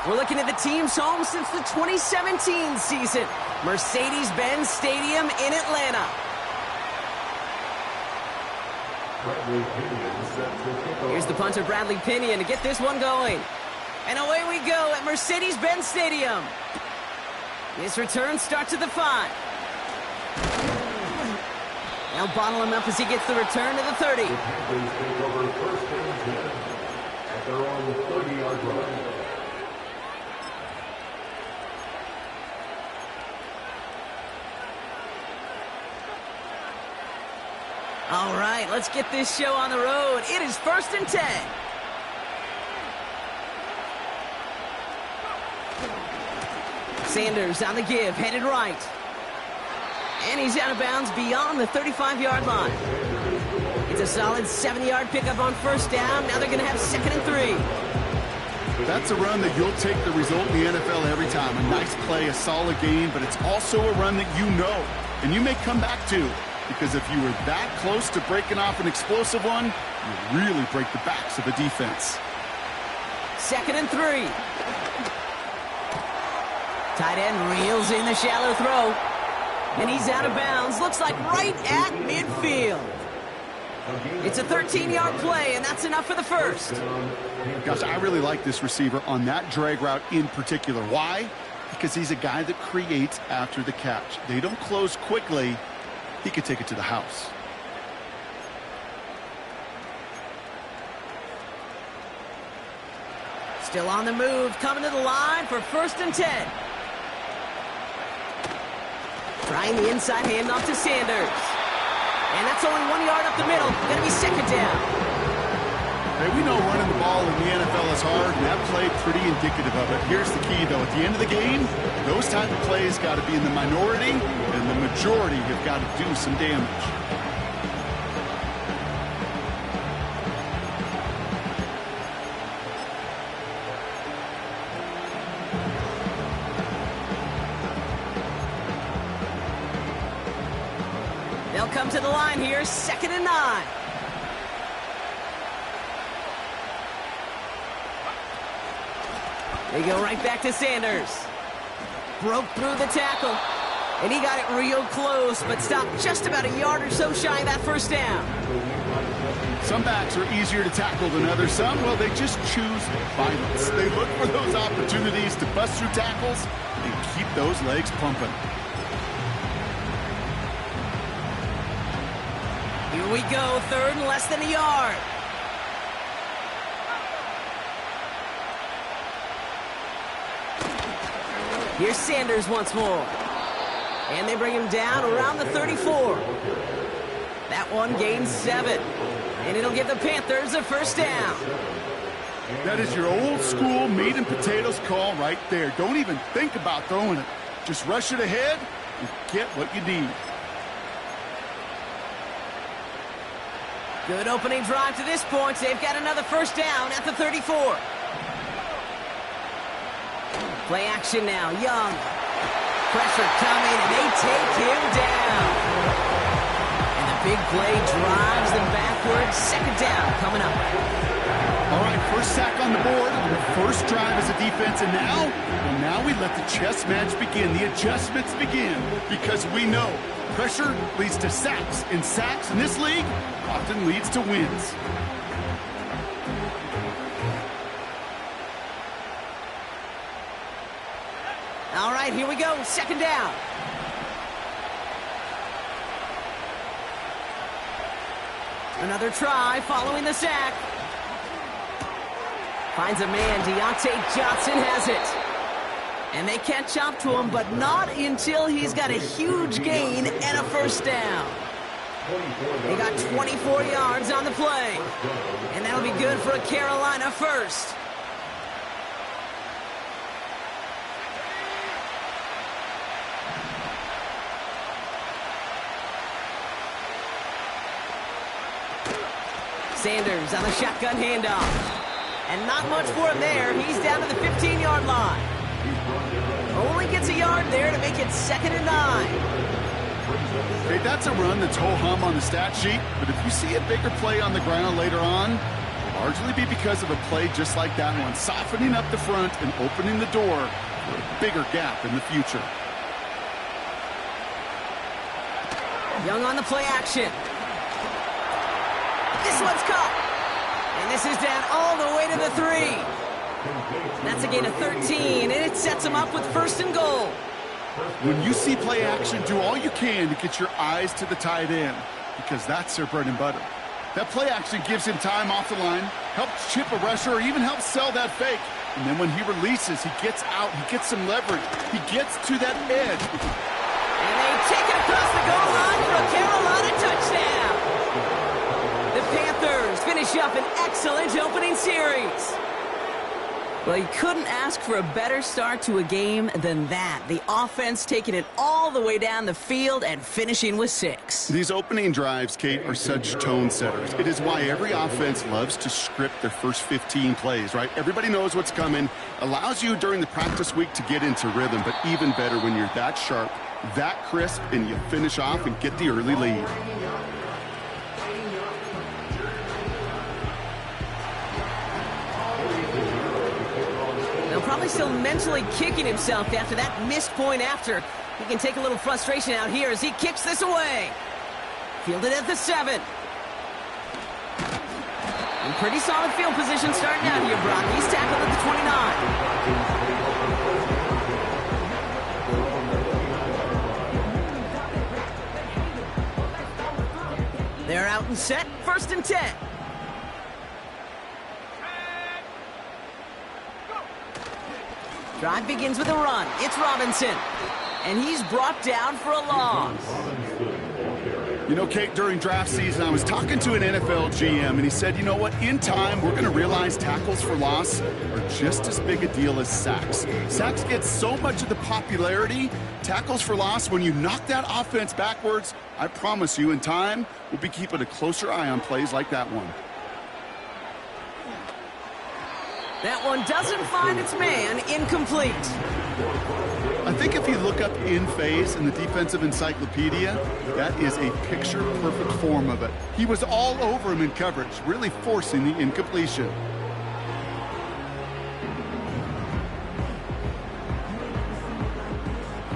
We're looking at the team's home since the 2017 season, Mercedes-Benz Stadium in Atlanta. Here's the punter, Bradley Pinion, to get this one going. And away we go at Mercedes-Benz Stadium. This return starts at the 5. Now bottle him up as he gets the return to the 30. All right, let's get this show on the road. It is 1st and 10. Sanders on the give, headed right. And he's out of bounds beyond the 35-yard line. It's a solid 7-yard pickup on 1st down. Now they're going to have 2nd and 3. That's a run that you'll take the result in the NFL every time. A nice play, a solid game, but it's also a run that you know and you may come back to. Because if you were that close to breaking off an explosive one, you really break the backs of the defense. 2nd and 3. Tight end reels in the shallow throw. And he's out of bounds. Looks like right at midfield. It's a 13-yard play, and that's enough for the 1st. Gosh, I really like this receiver on that drag route in particular. Why? Because he's a guy that creates after the catch. They don't close quickly. He could take it to the house. Still on the move, coming to the line for 1st and 10. Trying the inside handoff to Sanders. And that's only 1 yard up the middle. Going to be 2nd down. Hey, we know running the ball in the NFL is hard, and that play pretty indicative of it. Here's the key, though. At the end of the game, those type of plays got to be in the minority, and the majority have got to do some damage. They'll come to the line here, 2nd and 9. They go right back to Sanders. Broke through the tackle. And he got it real close, but stopped just about a yard or so shy of that 1st down. Some backs are easier to tackle than others. Some, well, they just choose violence. They look for those opportunities to bust through tackles and keep those legs pumping. Here we go, 3rd and less than a yard. Here's Sanders once more. And they bring him down around the 34. That one gains 7. And it'll give the Panthers a 1st down. That is your old school meat and potatoes call right there. Don't even think about throwing it. Just rush it ahead and get what you need. Good opening drive to this point. They've got another 1st down at the 34. Play action now. Young. Pressure coming, and they take him down. And the big play drives them backwards. 2nd down coming up. All right, 1st sack on the board. The 1st drive as a defense, and now we let the chess match begin. The adjustments begin, because we know pressure leads to sacks, and sacks in this league often leads to wins. All right, here we go. 2nd down. Another try following the sack. Finds a man. Deontay Johnson has it. And they catch up to him, but not until he's got a huge gain and a 1st down. They got 24 yards on the play. And that'll be good for a Carolina 1st. Sanders on the shotgun handoff. And not much for him there. He's down to the 15-yard line. Only gets a yard there to make it 2nd and 9. Hey, that's a run that's ho-hum on the stat sheet, but if you see a bigger play on the ground later on, largely be because of a play just like that one, softening up the front and opening the door for a bigger gap in the future. Young on the play action. This one's caught. And this is down all the way to the 3. That's a gain of 13, and it sets him up with 1st and goal. When you see play action, do all you can to get your eyes to the tight end, because that's their bread and butter. That play action gives him time off the line, helps chip a rusher, or even helps sell that fake. And then when he releases, he gets out, he gets some leverage, he gets to that edge. And they take it across the goal line for a Carolina touchdown. The Panthers finish up an excellent opening series. Well, you couldn't ask for a better start to a game than that. The offense taking it all the way down the field and finishing with 6. These opening drives, Kate, are such tone setters. It is why every offense loves to script their first 15 plays, right? Everybody knows what's coming. Allows you during the practice week to get into rhythm, but even better when you're that sharp, that crisp, and you finish off and get the early lead. Probably still mentally kicking himself after that missed point after. He can take a little frustration out here as he kicks this away. Fielded at the 7. In pretty solid field position starting out here, Brock. He's tackled at the 29. They're out and set. 1st and 10. Drive begins with a run. It's Robinson. And he's brought down for a loss. You know, Kate, during draft season, I was talking to an NFL GM, and he said, you know what, in time, we're going to realize tackles for loss are just as big a deal as sacks. Sacks get so much of the popularity. Tackles for loss, when you knock that offense backwards, I promise you, in time, we'll be keeping a closer eye on plays like that one. That one doesn't find its man. Incomplete. I think if you look up in phase in the defensive encyclopedia, that is a picture-perfect form of it. He was all over him in coverage, really forcing the incompletion.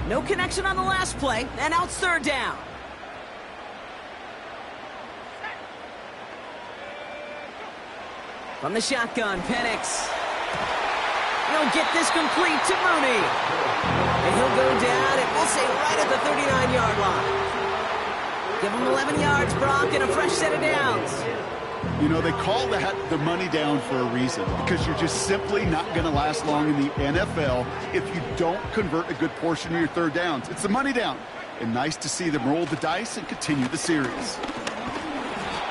No connection on the last play, and now it's 3rd down. From the shotgun, Penix. He'll get this complete to Mooney. And he'll go down, and we'll say right at the 39-yard line. Give him 11 yards, Brock, and a fresh set of downs. You know, they call that the money down for a reason, because you're just simply not going to last long in the NFL if you don't convert a good portion of your 3rd downs. It's the money down. And nice to see them roll the dice and continue the series.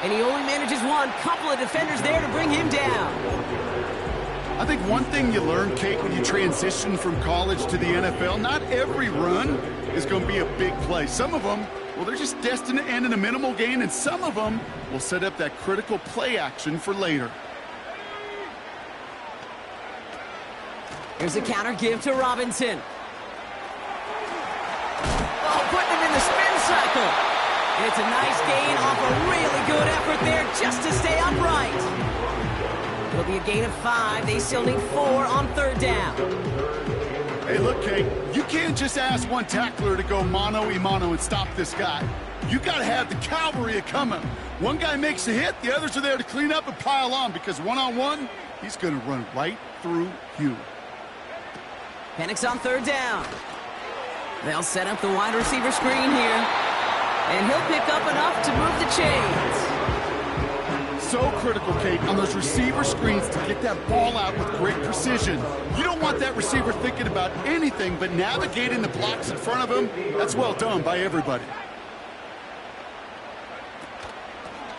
And he only manages one. Couple of defenders there to bring him down. I think one thing you learn, Kate, when you transition from college to the NFL, not every run is going to be a big play. Some of them, well, they're just destined to end in a minimal gain, and some of them will set up that critical play action for later. Here's a counter give to Robinson. Oh, putting him in the spin cycle. And it's a nice gain off a really good effort there just to stay upright. It'll be a gain of 5. They still need 4 on 3rd down. Hey, look, Kate, you can't just ask one tackler to go mano-a-mano and stop this guy. You got to have the cavalry coming. One guy makes a hit, the others are there to clean up and pile on, because one-on-one, he's going to run right through you. Penix on 3rd down. They'll set up the wide receiver screen here. And he'll pick up enough to move the chains. So critical, Kate, on those receiver screens to get that ball out with great precision. You don't want that receiver thinking about anything but navigating the blocks in front of him. That's well done by everybody.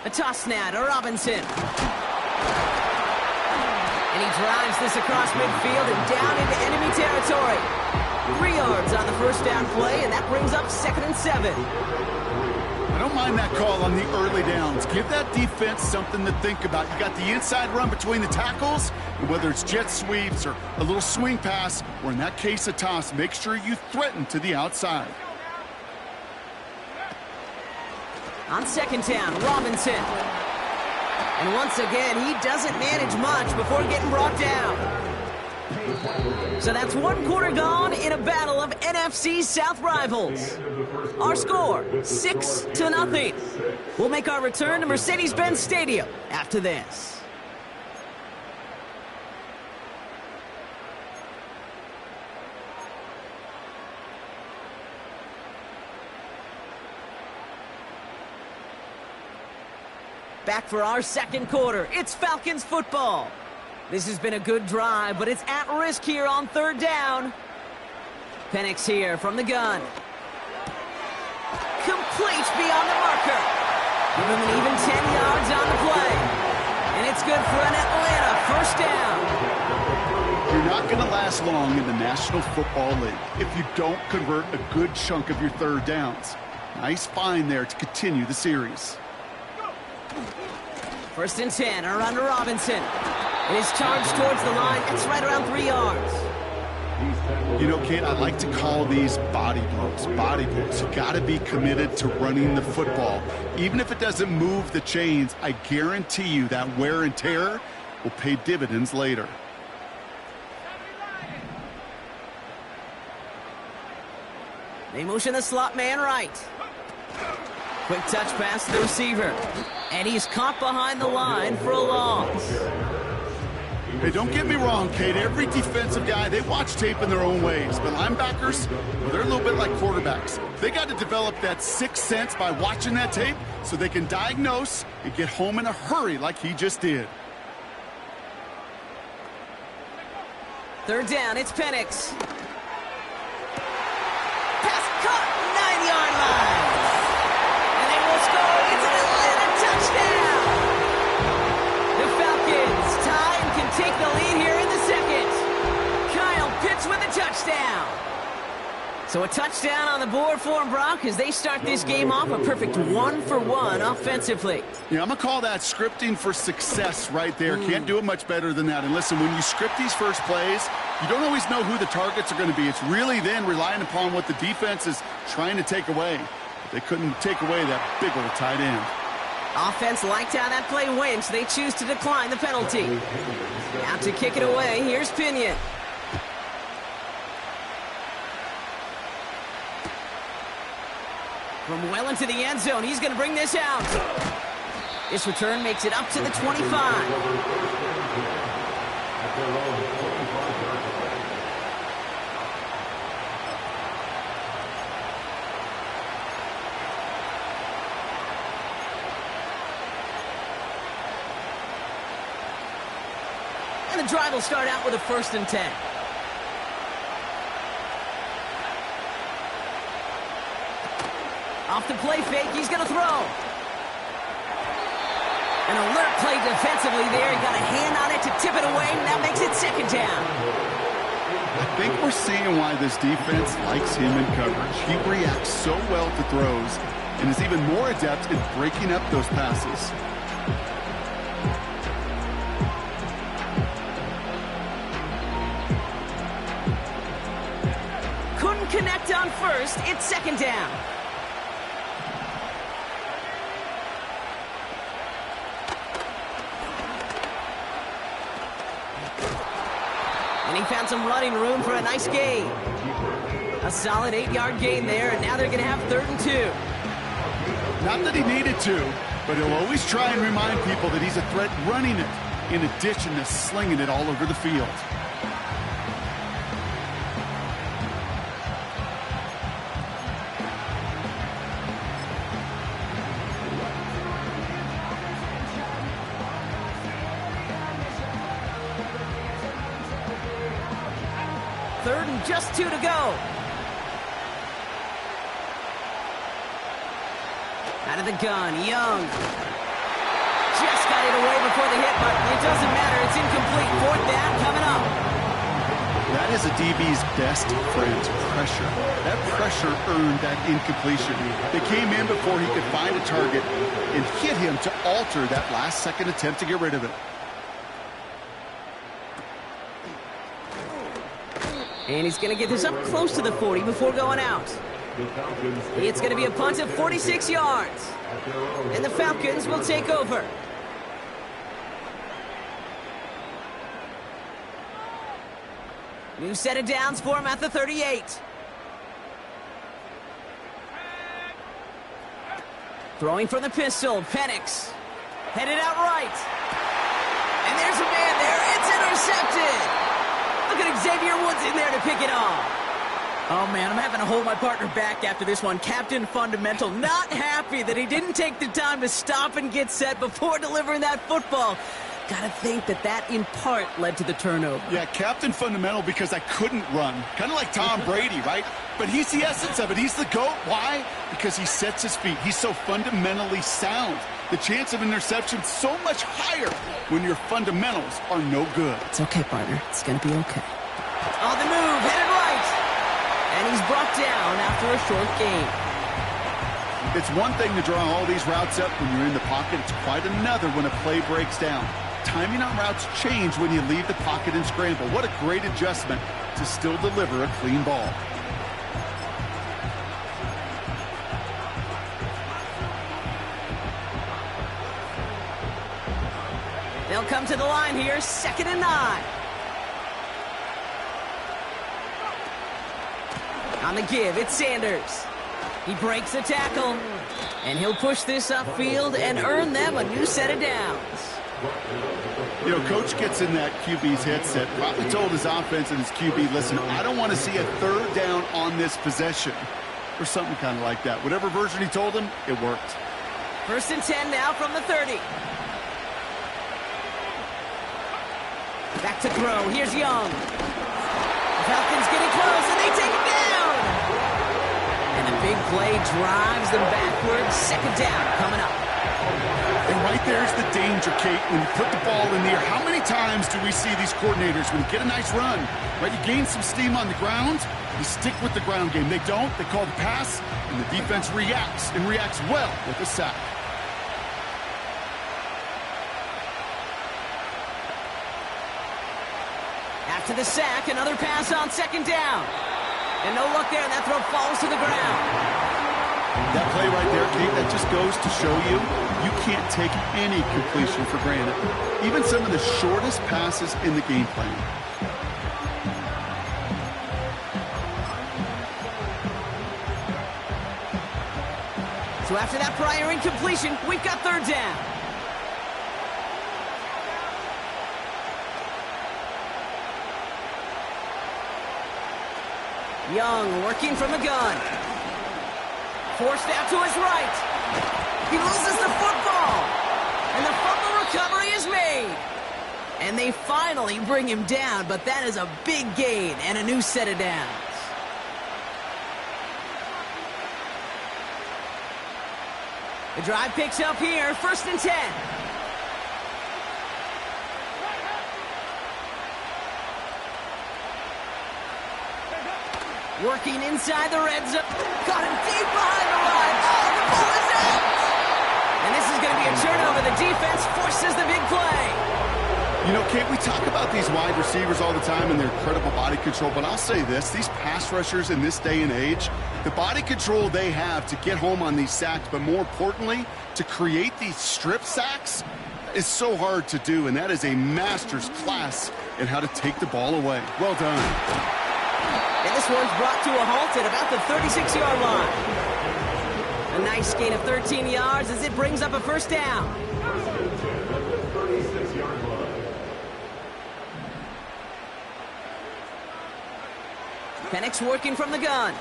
A toss now to Robinson. And he drives this across midfield and down into enemy territory. 3 yards on the 1st down play, and that brings up 2nd and 7. I don't mind that call on the early downs. Give that defense something to think about. You got the inside run between the tackles, and whether it's jet sweeps or a little swing pass, or in that case a toss, make sure you threaten to the outside. On 2nd down, Robinson. And once again, he doesn't manage much before getting brought down. So that's one quarter gone in a battle of NFC South rivals. Our score, 6-0. We'll make our return to Mercedes-Benz Stadium after this. Back for our second quarter. It's Falcons football. This has been a good drive, but it's at risk here on third down. Penix here from the gun. Complete beyond the marker. Give him an even 10 yards on the play. And it's good for an Atlanta first down. You're not going to last long in the National Football League if you don't convert a good chunk of your third downs. Nice find there to continue the series. 1st and 10, around to Robinson. And his charge towards the line, it's right around 3 yards. You know, Kate, I like to call these body blows. Body blows. You got to be committed to running the football. Even if it doesn't move the chains, I guarantee you that wear and tear will pay dividends later. They motion the slot man right. Quick touch pass to the receiver. And he's caught behind the line for a loss. Hey, don't get me wrong, Kate. Every defensive guy, they watch tape in their own ways. But linebackers, well, they're a little bit like quarterbacks. They got to develop that sixth sense by watching that tape so they can diagnose and get home in a hurry like he just did. Third down, it's Penix. Pass caught, 9-yard line. And they will score. It's an Atlanta touchdown. The Falcons tie and can take the lead here in the second. Kyle Pitts with a touchdown. So a touchdown on the board for them, Brock, as they start this game off a perfect 1-for-1 offensively. Yeah, I'm going to call that scripting for success right there. Can't do it much better than that. And listen, when you script these first plays, you don't always know who the targets are going to be. It's really then relying upon what the defense is trying to take away. They couldn't take away that big old tight end. Offense liked how that play went, so they choose to decline the penalty. Now to kick it away, here's Pinion. From well into the end zone, he's going to bring this out. This return makes it up to the 25. And the drive will start out with a 1st and 10. Off the play fake, he's going to throw. An alert play defensively there. He got a hand on it to tip it away, and that makes it 2nd down. I think we're seeing why this defense likes him in coverage. He reacts so well to throws and is even more adept in breaking up those passes. Couldn't connect on first. It's 2nd down. And he found some running room for a nice gain. A solid 8-yard gain there, and now they're going to have 3rd and 2. Not that he needed to, but he'll always try and remind people that he's a threat running it, in addition to slinging it all over the field. Third and just 2 to go. Out of the gun, Young. Just got it away before the hit, but it doesn't matter. It's incomplete. 4th down coming up. That is a DB's best friend, pressure. That pressure earned that incompletion. They came in before he could find a target and hit him to alter that last-second attempt to get rid of it. And he's going to get this up close to the 40 before going out. It's going to be a punt of 46 yards. And the Falcons will take over. New set of downs for him at the 38. Throwing from the pistol, Penix. Headed out right. And there's a man there. It's intercepted. Look at Xavier Woods in there to pick it off. Oh, man, I'm having to hold my partner back after this one. Captain Fundamental, not happy that he didn't take the time to stop and get set before delivering that football. Gotta think that in part led to the turnover. Yeah, Captain Fundamental because I couldn't run. Kind of like Tom Brady, right? But he's the essence of it. He's the GOAT. Why? Because he sets his feet. He's so fundamentally sound. The chance of interception is so much higher when your fundamentals are no good. It's okay, partner. It's gonna be okay. On the move, headed right. And he's brought down after a short gain. It's one thing to draw all these routes up when you're in the pocket. It's quite another when a play breaks down. Timing on routes change when you leave the pocket and scramble. What a great adjustment to still deliver a clean ball. They'll come to the line here, 2nd and 9. On the give, it's Sanders. He breaks the tackle, and he'll push this upfield and earn them a new set of downs. You know, Coach gets in that QB's headset, probably told his offense and his QB, listen, I don't want to see a 3rd down on this possession, or something kind of like that. Whatever version he told him, it worked. 1st and 10 now from the 30. Back to throw. Here's Young. Falcons getting close, and they take it down. And the big play drives them backwards. 2nd down coming up. And right there's the danger, Kate, when you put the ball in the air. How many times do we see these coordinators, when you get a nice run, right, you gain some steam on the ground, you stick with the ground game. They don't. They call the pass, and the defense reacts, and reacts well with a sack. After the sack, another pass on 2nd down. And no luck there, and that throw falls to the ground. That play right there, Kate, that just goes to show you, you can't take any completion for granted. Even some of the shortest passes in the game plan. So after that prior incompletion, we've got 3rd down. Young working from the gun. Forced out to his right. He loses the football. And the fumble recovery is made. And they finally bring him down, but that is a big gain and a new set of downs. The drive picks up here, 1st and 10. Working inside the red zone. Got him deep behind the line. Oh, the ball is out! And this is going to be a turnover. The defense forces the big play. You know, Kate, we talk about these wide receivers all the time and their incredible body control, but I'll say this, these pass rushers in this day and age, the body control they have to get home on these sacks, but more importantly, to create these strip sacks is so hard to do, and that is a master's class in how to take the ball away. Well done. And this one's brought to a halt at about the 36-yard line. A nice gain of 13 yards as it brings up a 1st down. Penix working from the gun.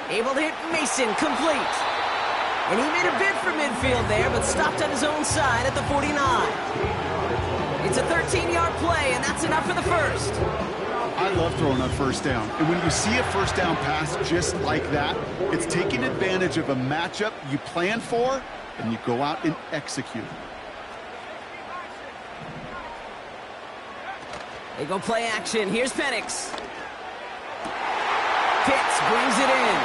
Able to hit Mason, complete. And he made a bid for midfield there, but stopped on his own side at the 49. It's a 13-yard play, and that's enough for the 1st. I love throwing on 1st down. And when you see a 1st down pass just like that, it's taking advantage of a matchup you plan for, and you go out and execute. They go play action. Here's Penix. Pitts brings it in.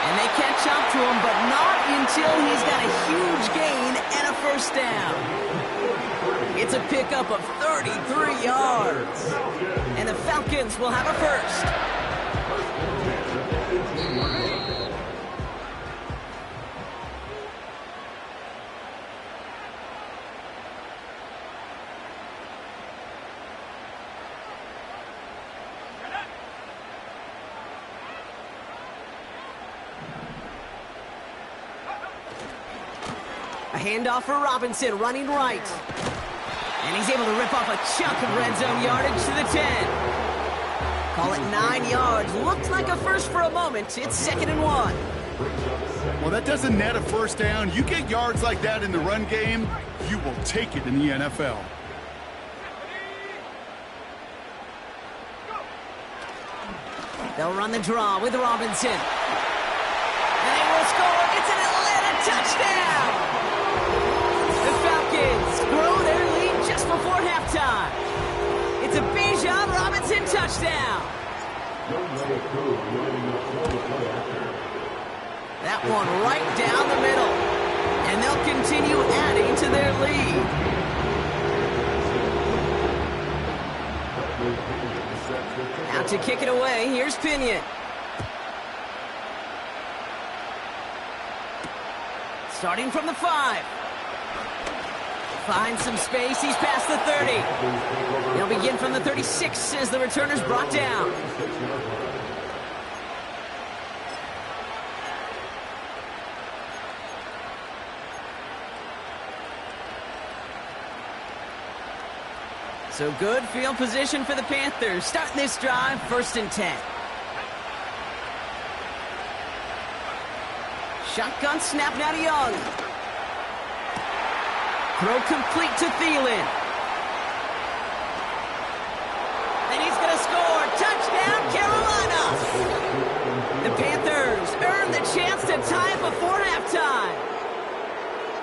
And they catch up to him, but not until he's got a huge gain and a 1st down. It's a pickup of 33 yards. And the Falcons will have a 1st. handoff for Robinson, running right. And he's able to rip off a chunk of red zone yardage to the 10. Call it 9 yards. Looked like a first for a moment. It's 2nd and 1. Well, that doesn't net a first down. You get yards like that in the run game, you will take it in the NFL. They'll run the draw with Robinson. And they will score. It's an Atlanta touchdown! The Falcons grow their lead just before halftime. It's a Bijan Robinson touchdown. That one right down the middle. And they'll continue adding to their lead. Now to kick it away, here's Pinion. Starting from the 5. Finds some space, he's past the 30. He'll begin from the 36 as the returner's brought down. So good field position for the Panthers. Starting this drive, 1st and 10. Shotgun snap now to Young. Throw complete to Thielen. And he's going to score. Touchdown, Carolina! The Panthers earn the chance to tie it before halftime.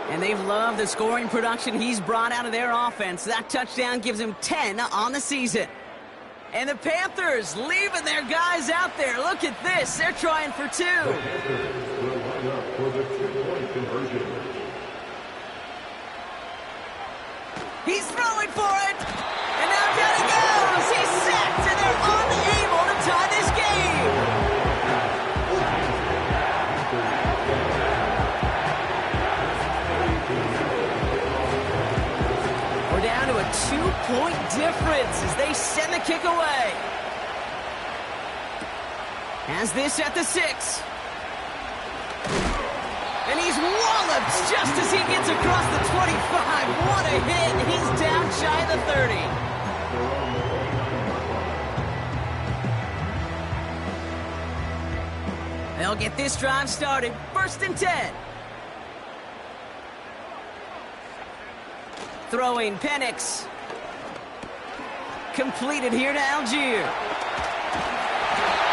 And they've loved the scoring production he's brought out of their offense. That touchdown gives him 10 on the season. And the Panthers leaving their guys out there. Look at this. They're trying for 2. He's throwing for it. And now down he goes. He's sacked, and they're unable to tie this game. We're down to a 2-point difference as they send the kick away. Has this at the 6. And he's walloped just as he gets across the 25. What a hit. He's down shy of the 30. They'll get this drive started. 1st and 10. Throwing Penix. Completed here to Algier.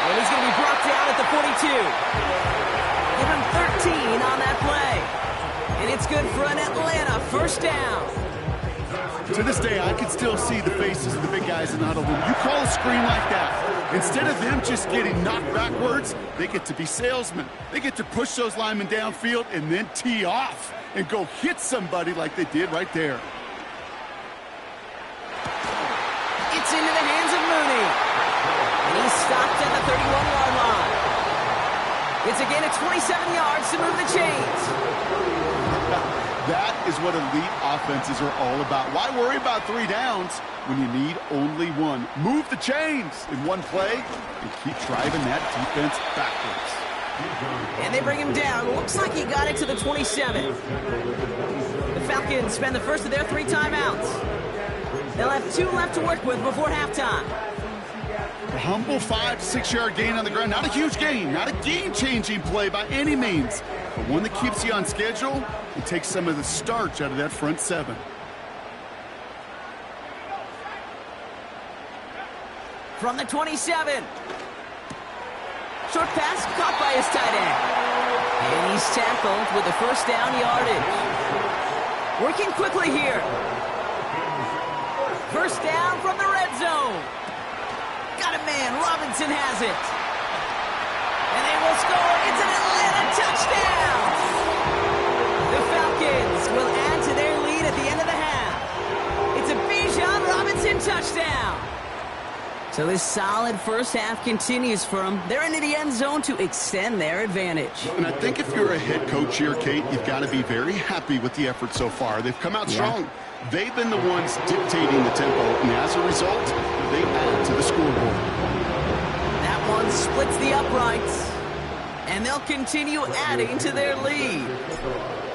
And he's going to be brought down at the 42. Give him 13 on that play. And it's good for an Atlanta 1st down. To this day, I can still see the faces of the big guys in the huddle. When you call a screen like that, instead of them just getting knocked backwards, they get to be salesmen. They get to push those linemen downfield and then tee off and go hit somebody like they did right there. It's into the hands of Mooney. And he's stopped at the 31-yard line. It's a gain of 27 yards to move the chains. That is what elite offenses are all about. Why worry about 3 downs when you need only 1? Move the chains in one play and keep driving that defense backwards. And they bring him down. Looks like he got it to the 27. The Falcons spend the first of their 3 timeouts. They'll have 2 left to work with before halftime. A humble 5 to 6 yard gain on the ground. Not a huge gain, not a game-changing play by any means, but one that keeps you on schedule and takes some of the starch out of that front 7. From the 27. Short pass caught by his tight end. And he's tackled with the 1st down yardage. Working quickly here. 1st down from the red zone. Got a man. Robinson has it. And they will score. It's an Atlanta touchdown. The Falcons will add to their lead at the end of the half. It's a Bijan Robinson touchdown. So this solid first half continues for them. They're into the end zone to extend their advantage. And I think if you're a head coach here, Kate, you've got to be very happy with the effort so far. They've come out strong. They've been the ones dictating the tempo, and as a result, they add to the scoreboard. That one splits the uprights, and they'll continue adding to their lead.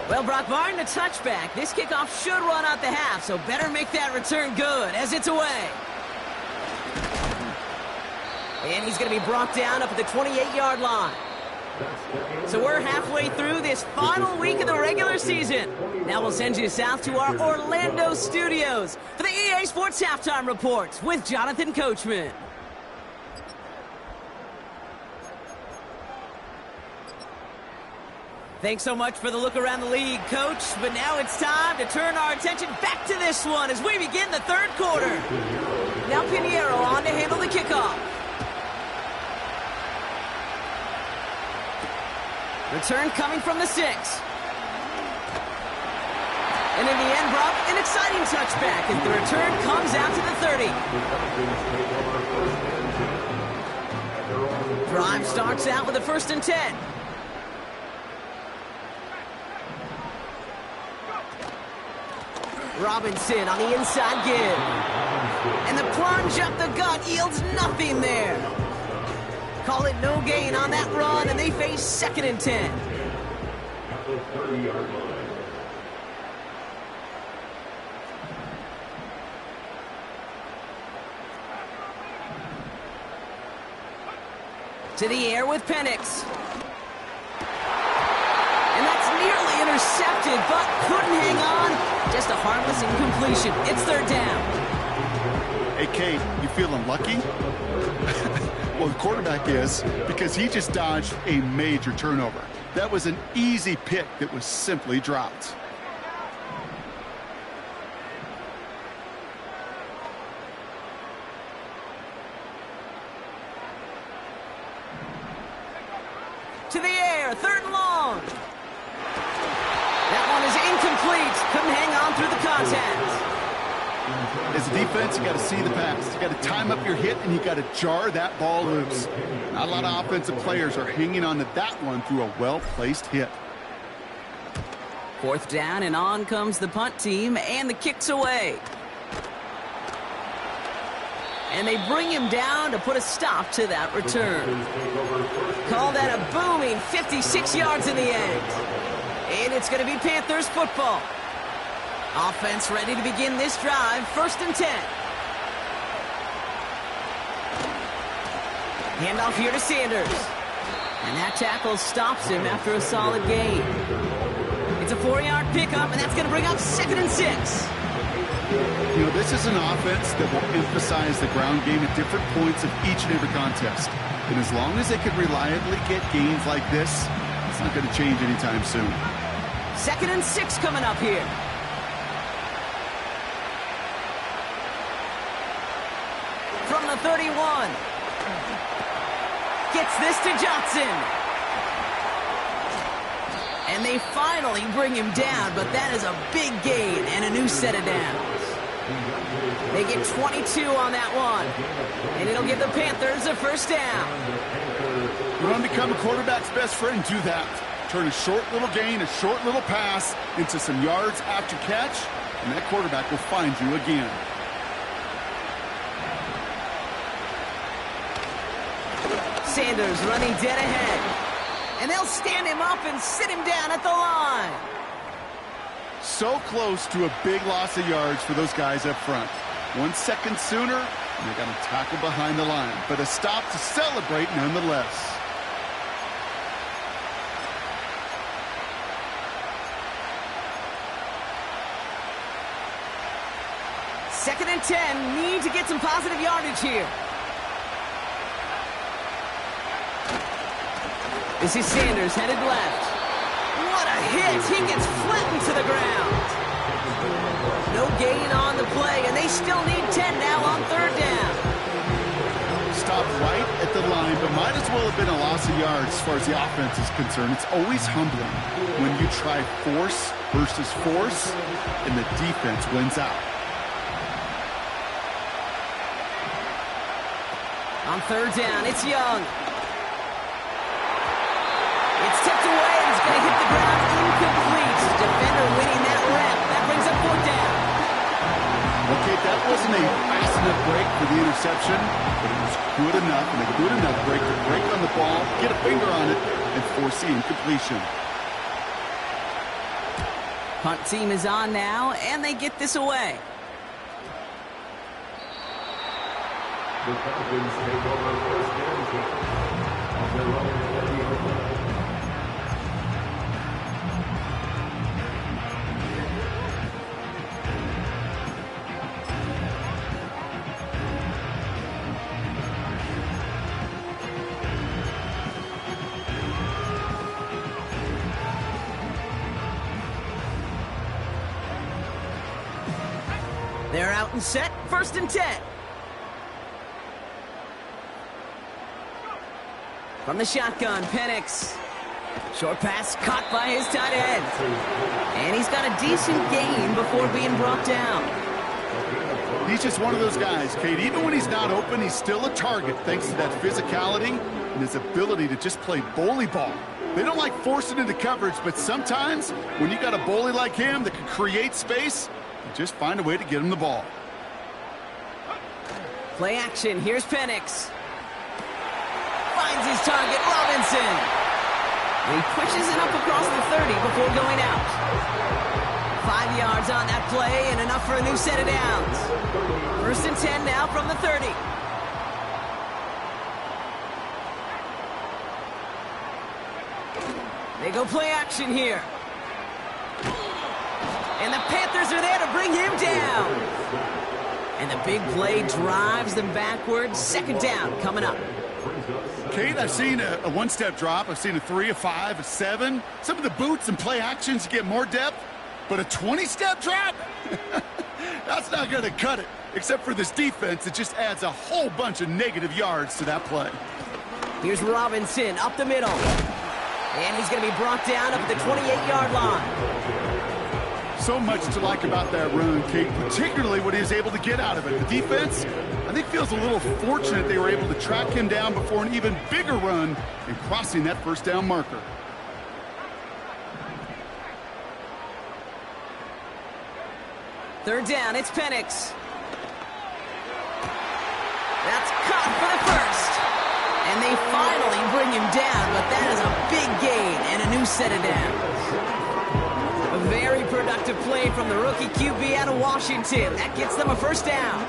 Well, Brock, barring the touchback, this kickoff should run out the half, so better make that return good as it's away. And he's going to be brought down up at the 28-yard line. So we're halfway through this final week of the regular season. Now we'll send you south to our Orlando studios for the EA Sports Halftime Report with Jonathan Coachman. Thanks so much for the look around the league, Coach. But now it's time to turn our attention back to this one as we begin the third quarter. Now Pinheiro on to handle the kickoff. Return coming from the 6. And in the end, Brock, an exciting touchback as the return comes out to the 30. Drive starts out with a 1st and 10. Robinson on the inside give. And the plunge up the gut yields nothing there. Call it no gain on that run, and they face 2nd and 10. To the air with Penix. And that's nearly intercepted, but couldn't hang on. Just a harmless incompletion. It's 3rd down. Hey, Kate, you feeling lucky? Well, the quarterback is, because he just dodged a major turnover. That was an easy pick that was simply dropped. To the air, 3rd and long. That one is incomplete. Couldn't hang on through the contact. As a defense, you got to see the pass. You got to time up your hit, and you got to jar that ball loose. Not a lot of offensive players are hanging on to that one through a well-placed hit. 4th down, and on comes the punt team, and the kick's away. And they bring him down to put a stop to that return. Call that a booming 56 yards in the end. And it's going to be Panthers football. Offense ready to begin this drive. 1st and 10. Handoff here to Sanders. And that tackle stops him after a solid gain. It's a 4-yard pickup, and that's going to bring up 2nd and 6. You know, this is an offense that will emphasize the ground game at different points of each and every contest. And as long as they can reliably get gains like this, it's not going to change anytime soon. 2nd and 6 coming up here. From the 31. Gets this to Johnson. And they finally bring him down, but that is a big gain and a new set of downs. They get 22 on that one. And it'll give the Panthers a 1st down. You want to become a quarterback's best friend? Do that. Turn a short little gain, a short little pass into some yards after catch, and that quarterback will find you again. Sanders running dead ahead. And they'll stand him up and sit him down at the line. So close to a big loss of yards for those guys up front. 1 second sooner, and they got a tackle behind the line. But a stop to celebrate nonetheless. Second and 10. Need to get some positive yardage here. This is Sanders headed left. What a hit. He gets flattened to the ground. No gain on the play, and they still need 10 now on 3rd down. Stopped right at the line, but might as well have been a loss of yards as far as the offense is concerned. It's always humbling when you try force versus force, and the defense wins out. On 3rd down, it's Young. It's tipped away, and it's going to hit the ground incomplete. Defender winning that rep. That brings up 4th down. Okay, that wasn't a fast enough break for the interception, but it was good enough, and a good enough break to break on the ball, get a finger on it, and force the incompletion. Punt team is on now, and they get this away. The Falcons take over first down kick on their own 40-yard line. They're out and set, 1st and 10. From the shotgun, Penix. Short pass caught by his tight end. And he's got a decent gain before being brought down. He's just one of those guys, Kate. Even when he's not open, he's still a target thanks to that physicality and his ability to just play bully ball. They don't like forcing into coverage, but sometimes when you got a bully like him that can create space, you just find a way to get him the ball. Play action. Here's Penix. Finds his target, Robinson. He pushes it up across the 30 before going out. 5 yards on that play and enough for a new set of downs. 1st and 10 now from the 30. They go play action here. And the Panthers are there to bring him down. And the big play drives them backwards. 2nd down coming up. Kate, I've seen a one-step drop. I've seen a 3, a 5, a 7. Some of the boots and play actions get more depth. But a 20-step drop? That's not going to cut it. Except for this defense, it just adds a whole bunch of negative yards to that play. Here's Robinson up the middle. And he's going to be brought down up at the 28-yard line. So much to like about that run, Kate, particularly what he was able to get out of it. The defense, I think, feels a little fortunate they were able to track him down before an even bigger run and crossing that 1st down marker. Third down, it's Penix. That's caught for the 1st. And they finally bring him down, but that is a big gain and a new set of downs. A very productive play from the rookie QB out of Washington. That gets them a 1st down.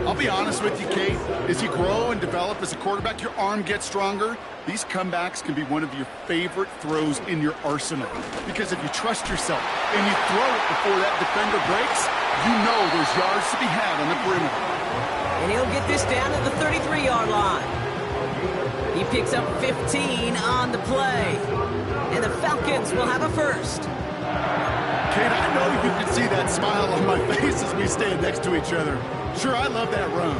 I'll be honest with you, Kate. As you grow and develop as a quarterback, your arm gets stronger. These comebacks can be one of your favorite throws in your arsenal. Because if you trust yourself and you throw it before that defender breaks, you know there's yards to be had on the perimeter. And he'll get this down to the 33-yard line. He picks up 15 on the play. And the Falcons will have a 1st. Kate, I know you can see that smile on my face as we stand next to each other. Sure, I love that run.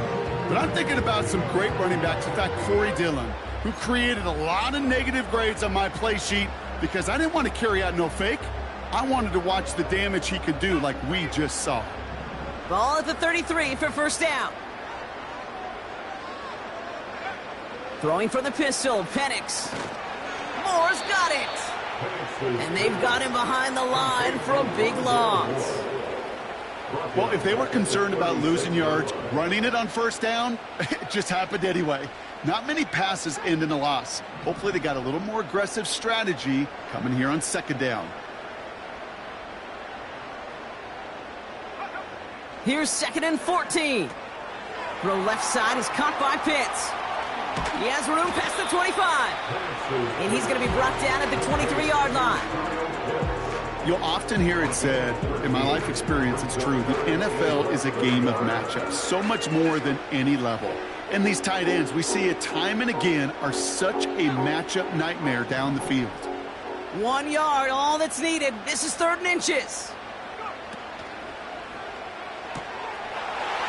But I'm thinking about some great running backs. In fact, Corey Dillon, who created a lot of negative grades on my play sheet because I didn't want to carry out no fake. I wanted to watch the damage he could do like we just saw. Ball at the 33 for 1st down. Throwing for the pistol, Penix. Moore's got it. And they've got him behind the line for a big loss. Well, if they were concerned about losing yards, running it on 1st down, it just happened anyway. Not many passes end in a loss. Hopefully they got a little more aggressive strategy coming here on 2nd down. Here's 2nd and 14. Throw left side is caught by Pitts. He has room past the 25. And he's going to be brought down at the 23-yard line. You'll often hear it said, in my life experience, it's true, the NFL is a game of matchups, so much more than any level. And these tight ends, we see it time and again, are such a matchup nightmare down the field. 1 yard, all that's needed. This is 3rd and inches.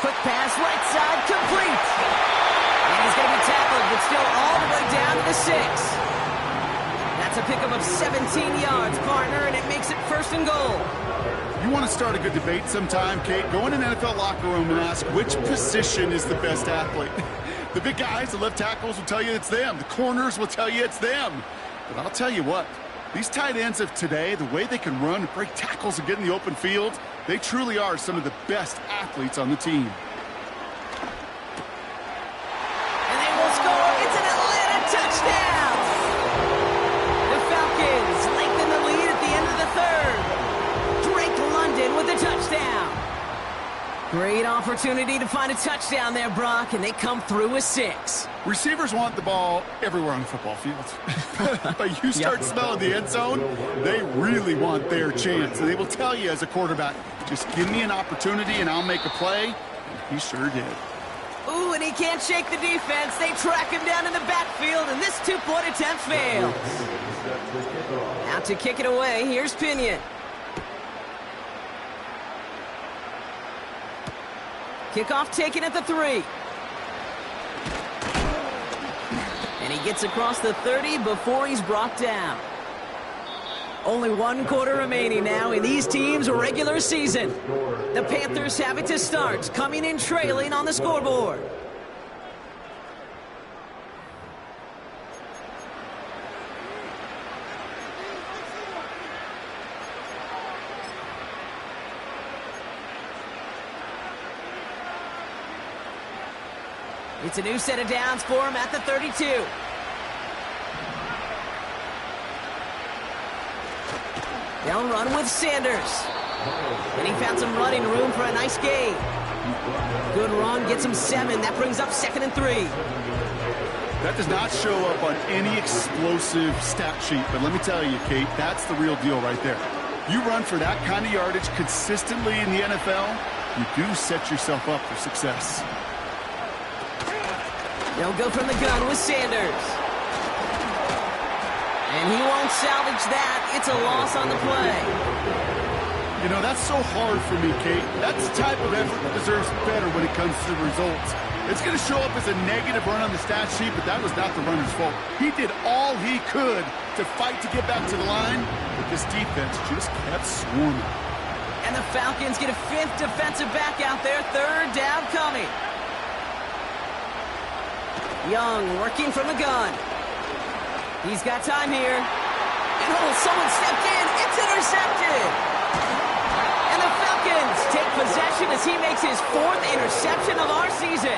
Quick pass, right side, complete. And he's going to be tackled, but still all the way down to the 6. That's a pickup of 17 yards, partner, and it makes it 1st and goal. You want to start a good debate sometime, Kate? Go in an NFL locker room and ask which position is the best athlete. The big guys, the left tackles, will tell you it's them. The corners will tell you it's them. But I'll tell you what, these tight ends of today, the way they can run, break tackles, and get in the open field, they truly are some of the best athletes on the team. And they will score. It's an Atlanta touchdown. The Falcons lengthen the lead at the end of the 3rd. Great opportunity to find a touchdown there, Brock, and they come through with 6. Receivers want the ball everywhere on the football field. But you start smelling the end zone, they really want their chance. And they will tell you as a quarterback, just give me an opportunity and I'll make a play. And he sure did. Ooh, and he can't shake the defense. They track him down in the backfield, and this 2-point attempt fails. Out to kick it away, here's Pinion. Kickoff taken at the 3. And he gets across the 30 before he's brought down. Only 1 quarter remaining now in these teams' regular season. The Panthers have it to start, coming in trailing on the scoreboard. It's a new set of downs for him at the 32. They'll run with Sanders. And he found some running room for a nice gain. Good run, gets him 7. That brings up 2nd and 3. That does not show up on any explosive stat sheet, but let me tell you, Kate, that's the real deal right there. You run for that kind of yardage consistently in the NFL, you do set yourself up for success. They'll go from the gun with Sanders. And he won't salvage that. It's a loss on the play. You know, that's so hard for me, Kate. That's the type of effort that deserves better when it comes to the results. It's going to show up as a negative run on the stat sheet, but that was not the runner's fault. He did all he could to fight to get back to the line, but this defense just kept swarming. And the Falcons get a 5th defensive back out there. 3rd down coming. Young working from the gun. He's got time here. And oh, someone stepped in. It's intercepted. And the Falcons take possession as he makes his 4th interception of our season.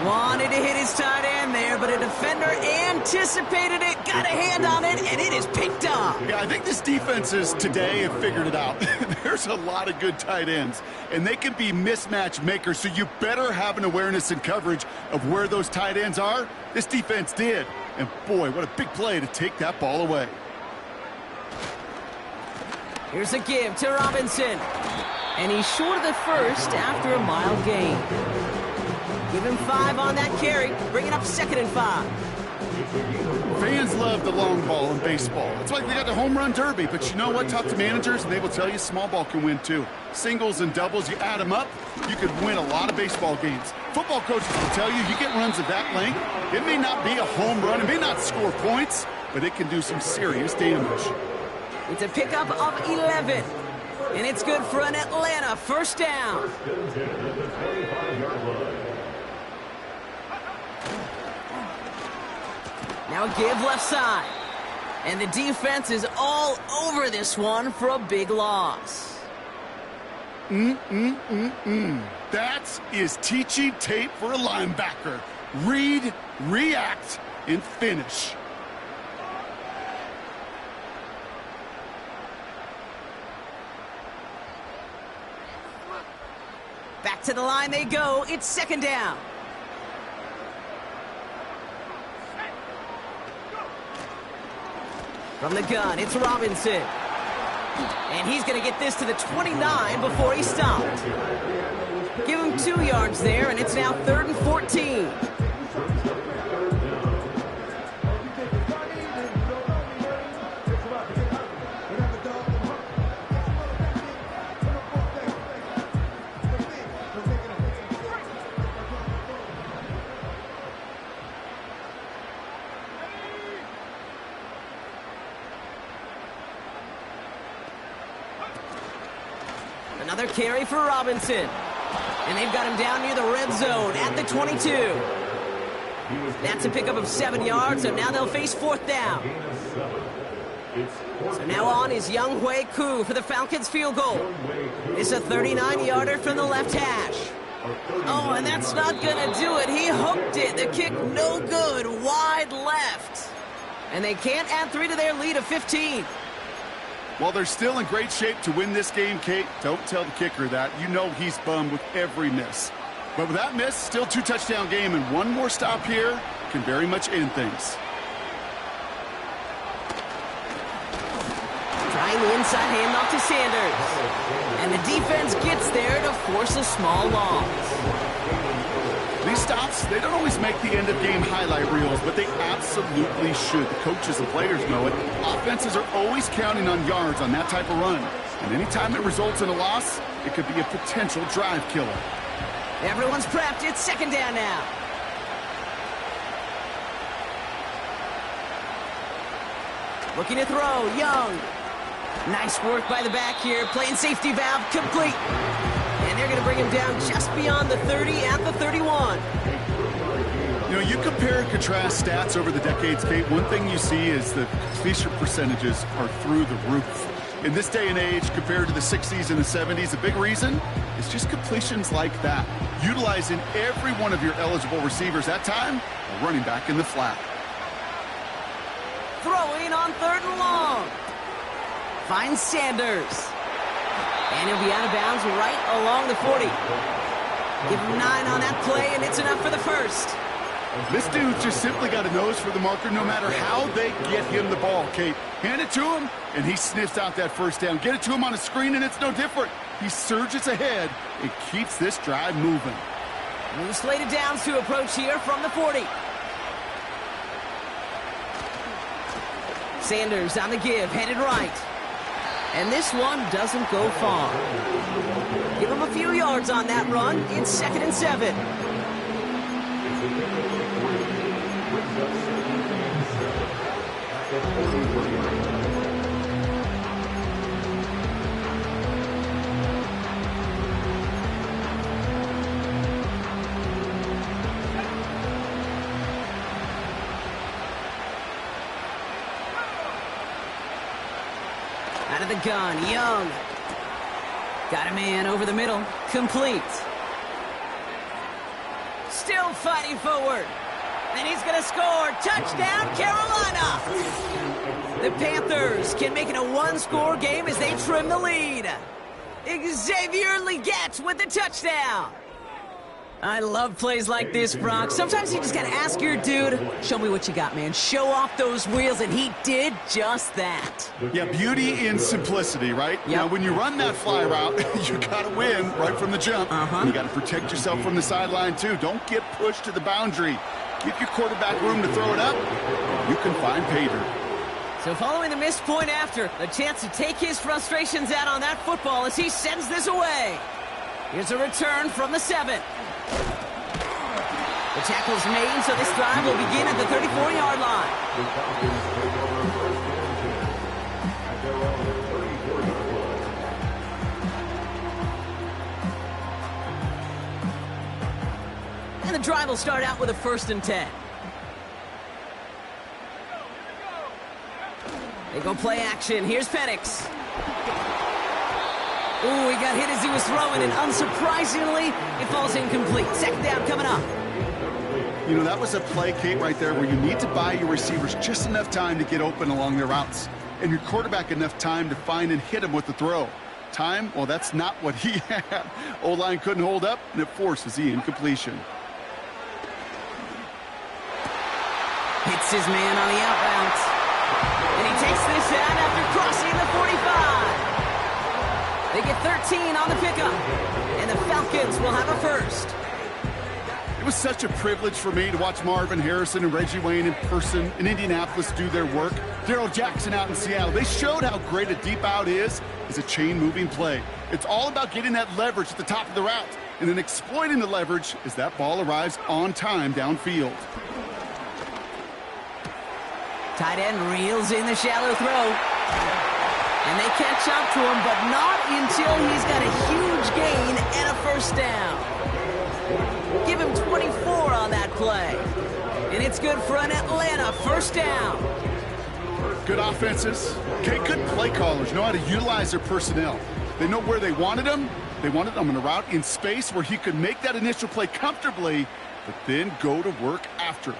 Wanted to hit his tight end there, but a defender anticipated it, got a hand on it, and it is picked up. Yeah, I think this defenses today have figured it out. There's a lot of good tight ends, and they can be mismatch makers, so you better have an awareness and coverage of where those tight ends are. This defense did, and boy, what a big play to take that ball away. Here's a give to Robinson, and he's short of the first after a mild gain. Give him 5 on that carry, bringing up 2nd and 5. Fans love the long ball in baseball. It's like they got the home run derby, but you know what? Talk to managers, and they will tell you small ball can win too. Singles and doubles, you add them up, you could win a lot of baseball games. Football coaches will tell you, you get runs of that length, it may not be a home run, it may not score points, but it can do some serious damage. It's a pickup of 11, and it's good for an Atlanta 1st down. Now a give left side. And the defense is all over this one for a big loss. That is teaching tape for a linebacker. Read, react, and finish. Back to the line they go. It's 2nd down. From the gun, it's Robinson. And he's going to get this to the 29 before he stopped. Give him 2 yards there, and it's now 3rd and 14. Another carry for Robinson. And they've got him down near the red zone at the 22. That's a pickup of 7 yards, so now they'll face 4th down. So now on is Young Hui Koo for the Falcons field goal. It's a 39-yarder from the left hash. Oh, and that's not going to do it. He hooked it. The kick no good, wide left. And they can't add 3 to their lead of 15. While they're still in great shape to win this game, Kate, don't tell the kicker that. You know he's bummed with every miss. But with that miss, still 2-touchdown game, and one more stop here can very much end things. Trying the inside handoff to Sanders. And the defense gets there to force a small loss. These stops, they don't always make the end-of-game highlight reels, but they absolutely should. The coaches and players know it. Offenses are always counting on yards on that type of run. And anytime it results in a loss, it could be a potential drive killer. Everyone's prepped. It's second down now. Looking to throw. Young. Nice work by the back here. Playing safety valve. Complete. And they're going to bring him down just beyond the 30 at the 31. You know, you compare and contrast stats over the decades, Kate. One thing you see is the completion percentages are through the roof. In this day and age, compared to the 60s and the 70s, a big reason is just completions like that. Utilizing every one of your eligible receivers that time, a running back in the flat. Throwing on 3rd and long. Finds Sanders. And he'll be out of bounds right along the 40. Give him 9 on that play, and it's enough for the first. This dude's just simply got a nose for the marker no matter how they get him the ball, Kate. Hand it to him, and he sniffs out that first down. Get it to him on a screen, and it's no different. He surges ahead and keeps this drive moving. New slated downs to approach here from the 40. Sanders on the give, headed right. And this one doesn't go far. Give him a few yards on that run. It's 2nd and 7. Out of the gun, Young. Got a man over the middle. Complete. Still fighting forward. And he's going to score. Touchdown, Carolina! The Panthers can make it a one-score game as they trim the lead. Xavier Legette with the touchdown. I love plays like this, Brock. Sometimes you just got to ask your dude, show me what you got, man. Show off those wheels, and he did just that. Yeah, beauty in simplicity, right? Yep. Now, when you run that fly route, you got to win right from the jump. You got to protect yourself from the sideline, too. Don't get pushed to the boundary. Give your quarterback room to throw it up. You can find pay dirt. So following the missed point after, a chance to take his frustrations out on that football as he sends this away. Here's a return from the 7. The tackle's made, so this drive will begin at the 34-yard line. And the drive will start out with a 1st and 10. They go play action. Here's Penix. Ooh, he got hit as he was throwing, and unsurprisingly, it falls incomplete. 2nd down coming up. You know, that was a play, Kate, right there where you need to buy your receivers just enough time to get open along their routes, and your quarterback enough time to find and hit him with the throw. Time, well, that's not what he had. O-line couldn't hold up, and it forces the incompletion. Hits his man on the out route. And he takes this out after crossing the 45. They get 13 on the pickup. And the Falcons will have a first. It was such a privilege for me to watch Marvin Harrison and Reggie Wayne in person in Indianapolis do their work. Darrell Jackson out in Seattle. They showed how great a deep out is a chain-moving play. It's all about getting that leverage at the top of the route and then exploiting the leverage as that ball arrives on time downfield. Tight end reels in the shallow throw. And they catch up to him, but not until he's got a huge gain and a first down. Give him 24 on that play. And it's good for an Atlanta first down. Good offenses. Okay, good play callers know how to utilize their personnel. They know where they wanted them. They wanted them on a route in space where he could make that initial play comfortably, but then go to work after.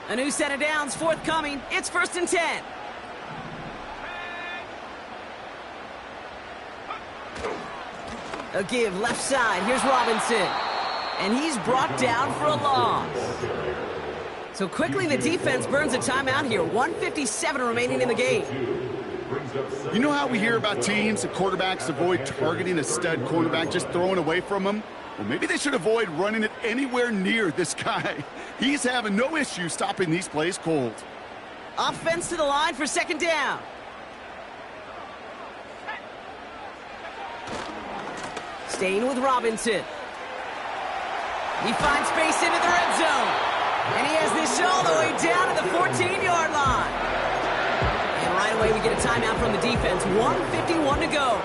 A new set of downs forthcoming. It's 1st and 10. A give left side. Here's Robinson. And he's brought down for a loss. So quickly the defense burns a timeout here. 1:57 remaining in the game. You know how we hear about teams and quarterbacks avoid targeting a stud cornerback, just throwing away from him? Well, maybe they should avoid running it anywhere near this guy. He's having no issue stopping these plays cold. Offense to the line for 2nd down. Staying with Robinson. He finds space into the red zone. And he has this all the way down to the 14-yard line. And right away we get a timeout from the defense. 1:51 to go.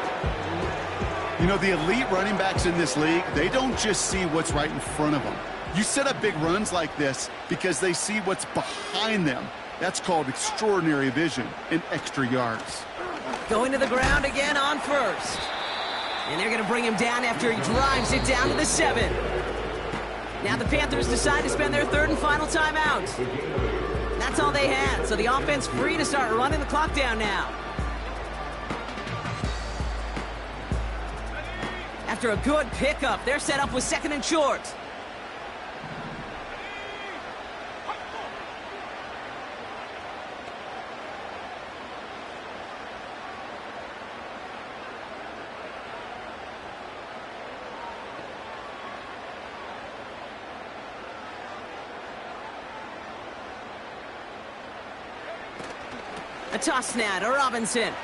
You know, the elite running backs in this league, they don't just see what's right in front of them. You set up big runs like this because they see what's behind them. That's called extraordinary vision and extra yards. Going to the ground again on 1st. And they're going to bring him down after he drives it down to the 7. Now the Panthers decide to spend their 3rd and final timeout. That's all they had, so the offense free to start running the clock down now. After a good pickup, they're set up with 2nd and short. A toss now to Robinson.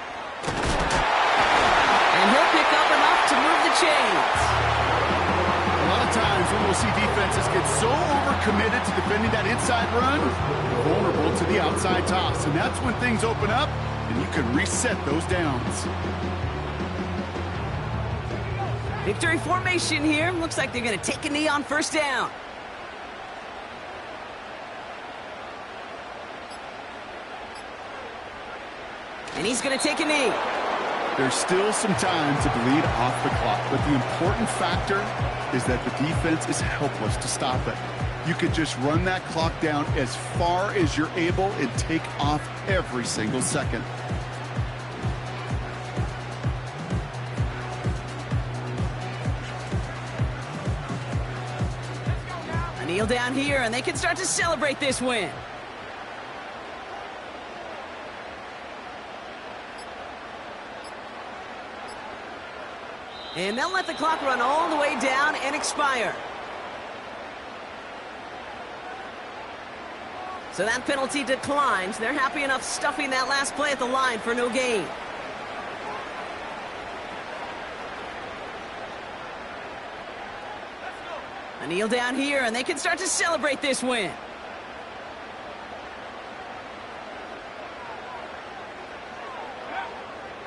And he'll pick up enough to move the chains. A lot of times when we'll see defenses get so overcommitted to defending that inside run, they're vulnerable to the outside toss. And that's when things open up and you can reset those downs. Victory formation here. Looks like they're going to take a knee on 1st down. And he's going to take a knee. There's still some time to bleed off the clock, but the important factor is that the defense is helpless to stop it. You could just run that clock down as far as you're able and take off every single second. A kneel down here, and they can start to celebrate this win. And they'll let the clock run all the way down and expire. So that penalty declines. They're happy enough stuffing that last play at the line for no gain. A kneel down here, and they can start to celebrate this win.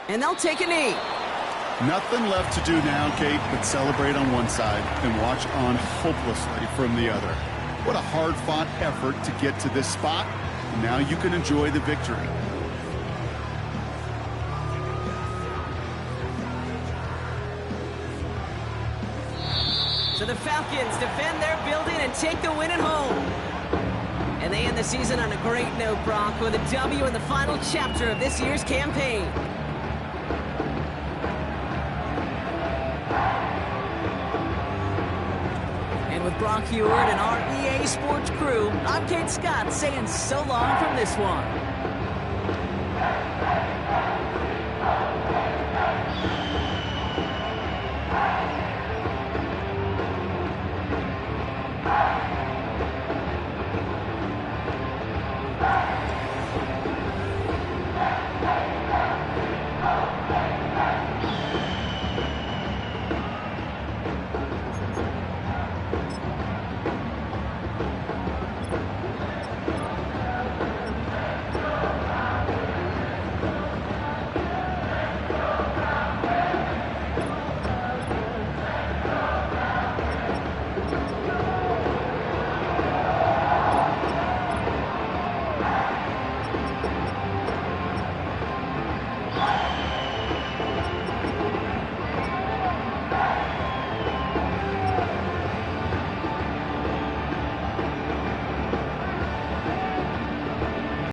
And they'll take a knee. Nothing left to do now, Kate, but celebrate on one side and watch on hopelessly from the other. What a hard-fought effort to get to this spot. Now you can enjoy the victory. So the Falcons defend their building and take the win at home. And they end the season on a great note, Brock, with a W in the final chapter of this year's campaign. And with Brock Heward and our EA Sports crew, I'm Kate Scott saying so long from this one.